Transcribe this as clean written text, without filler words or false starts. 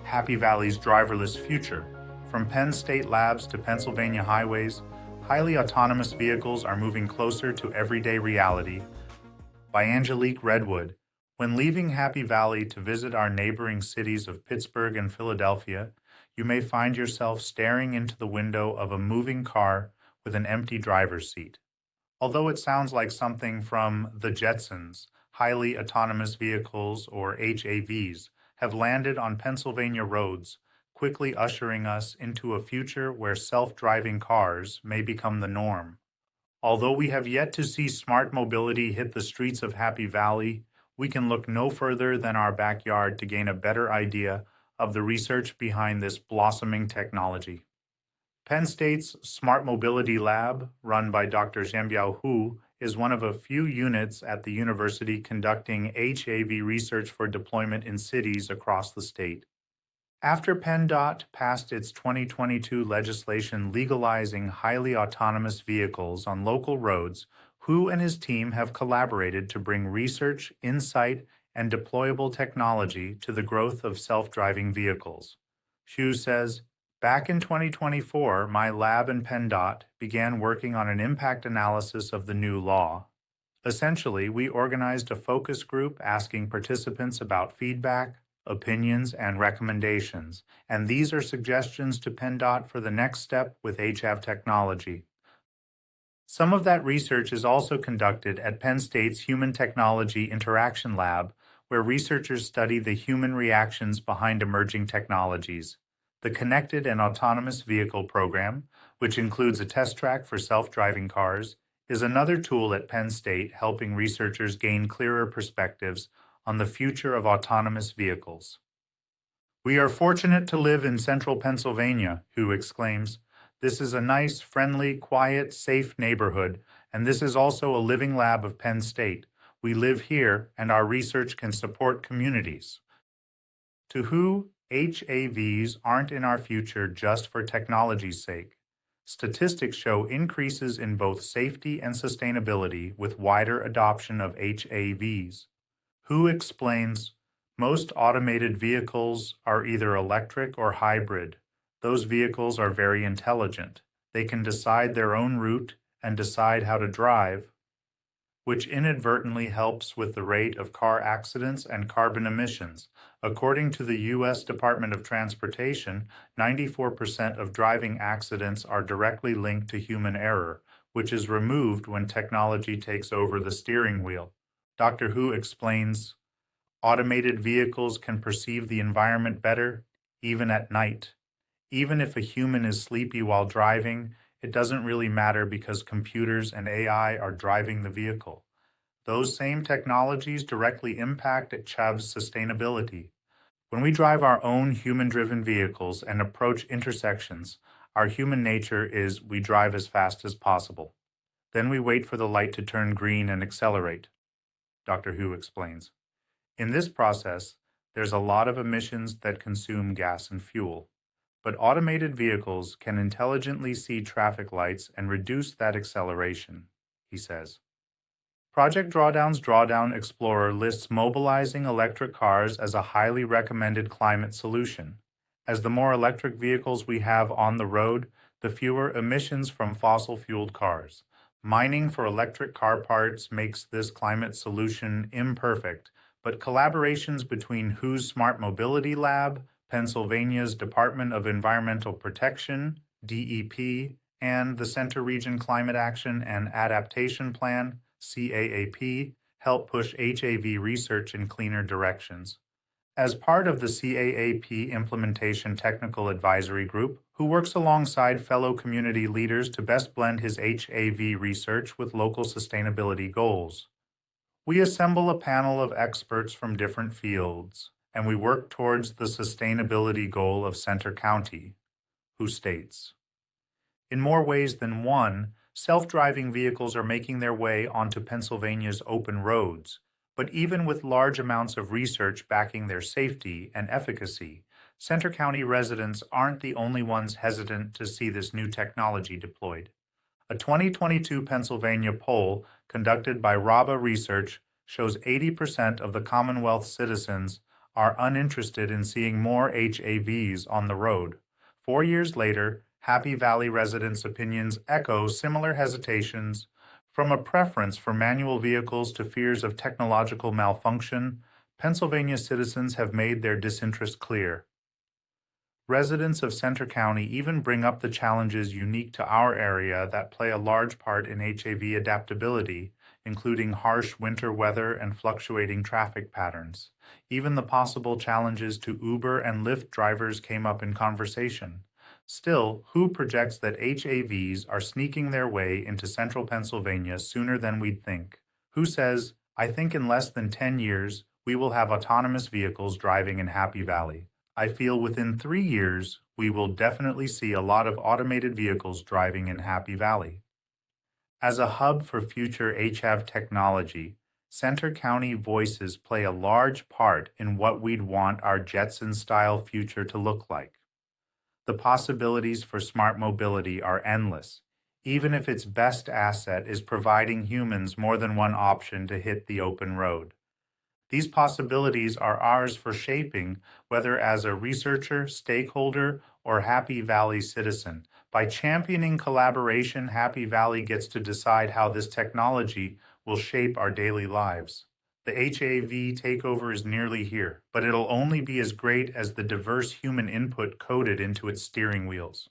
Happy Valley's driverless future. From Penn State labs to Pennsylvania highways, highly autonomous vehicles are moving closer to everyday reality. By Angelique Redwood. When leaving Happy Valley to visit our neighboring cities of Pittsburgh and Philadelphia, you may find yourself staring into the window of a moving car with an empty driver's seat. Although it sounds like something from the Jetsons, highly autonomous vehicles, or HAVs, have landed on Pennsylvania roads, quickly ushering us into a future where self-driving cars may become the norm. Although we have yet to see smart mobility hit the streets of Happy Valley, we can look no further than our backyard to gain a better idea of the research behind this blossoming technology. Penn State's Smart Mobility Lab, run by Dr. Zhenbiao Hu, is one of a few units at the university conducting HAV research for deployment in cities across the state. After PennDOT passed its 2022 legislation legalizing highly autonomous vehicles on local roads, Hu and his team have collaborated to bring research, insight, and deployable technology to the growth of self-driving vehicles. Hu says, "Back in 2024, my lab and PennDOT began working on an impact analysis of the new law. Essentially, we organized a focus group asking participants about feedback, opinions, and recommendations, and these are suggestions to PennDOT for the next step with HAV technology." Some of that research is also conducted at Penn State's Human Technology Interaction Lab, where researchers study the human reactions behind emerging technologies. The Connected and Autonomous Vehicle Program, which includes a test track for self-driving cars, is another tool at Penn State helping researchers gain clearer perspectives on the future of autonomous vehicles. "We are fortunate to live in central Pennsylvania," Hu exclaims. "This is a nice, friendly, quiet, safe neighborhood, and this is also a living lab of Penn State. We live here, and our research can support communities." To Hu, HAVs aren't in our future just for technology's sake. Statistics show increases in both safety and sustainability with wider adoption of HAVs. Hu explains, "Most automated vehicles are either electric or hybrid. Those vehicles are very intelligent. They can decide their own route and decide how to drive, which inadvertently helps with the rate of car accidents and carbon emissions. According to the U.S. Department of Transportation, 94% of driving accidents are directly linked to human error, which is removed when technology takes over the steering wheel." Dr. Hu explains, "Automated vehicles can perceive the environment better, even at night. Even if a human is sleepy while driving, it doesn't really matter because computers and AI are driving the vehicle. Those same technologies directly impact HAV's sustainability. When we drive our own human-driven vehicles and approach intersections, our human nature is we drive as fast as possible. Then we wait for the light to turn green and accelerate," Dr. Hu explains. "In this process, there's a lot of emissions that consume gas and fuel. But automated vehicles can intelligently see traffic lights and reduce that acceleration," he says. Project Drawdown's Drawdown Explorer lists mobilizing electric cars as a highly recommended climate solution. As the more electric vehicles we have on the road, the fewer emissions from fossil-fueled cars. Mining for electric car parts makes this climate solution imperfect, but collaborations between Hu's Smart Mobility Lab, Pennsylvania's Department of Environmental Protection, DEP, and the Center Region Climate Action and Adaptation Plan, CAAP, help push HAV research in cleaner directions. As part of the CAAP Implementation Technical Advisory Group, who works alongside fellow community leaders to best blend his HAV research with local sustainability goals. "We assemble a panel of experts from different fields, and we work towards the sustainability goal of Center County," Hu states. In more ways than one, self-driving vehicles are making their way onto Pennsylvania's open roads, but even with large amounts of research backing their safety and efficacy, Center County residents aren't the only ones hesitant to see this new technology deployed. A 2022 Pennsylvania poll conducted by RABA Research shows 80% of the Commonwealth citizens are uninterested in seeing more HAVs on the road. 4 years later, Happy Valley residents' opinions echo similar hesitations. From a preference for manual vehicles to fears of technological malfunction, Pennsylvania citizens have made their disinterest clear. Residents of Center County even bring up the challenges unique to our area that play a large part in HAV adaptability, including harsh winter weather and fluctuating traffic patterns. Even the possible challenges to Uber and Lyft drivers came up in conversation. Still, who projects that HAVs are sneaking their way into central Pennsylvania sooner than we'd think? Who says, I think in less than 10 years, we will have autonomous vehicles driving in Happy Valley? I feel within 3 years, we will definitely see a lot of automated vehicles driving in Happy Valley. As a hub for future HAV technology, Center County voices play a large part in what we'd want our Jetson-style future to look like. The possibilities for smart mobility are endless, even if its best asset is providing humans more than one option to hit the open road. These possibilities are ours for shaping, whether as a researcher, stakeholder, or Happy Valley citizen. By championing collaboration, Happy Valley gets to decide how this technology will shape our daily lives. The HAV takeover is nearly here, but it'll only be as great as the diverse human input coded into its steering wheels.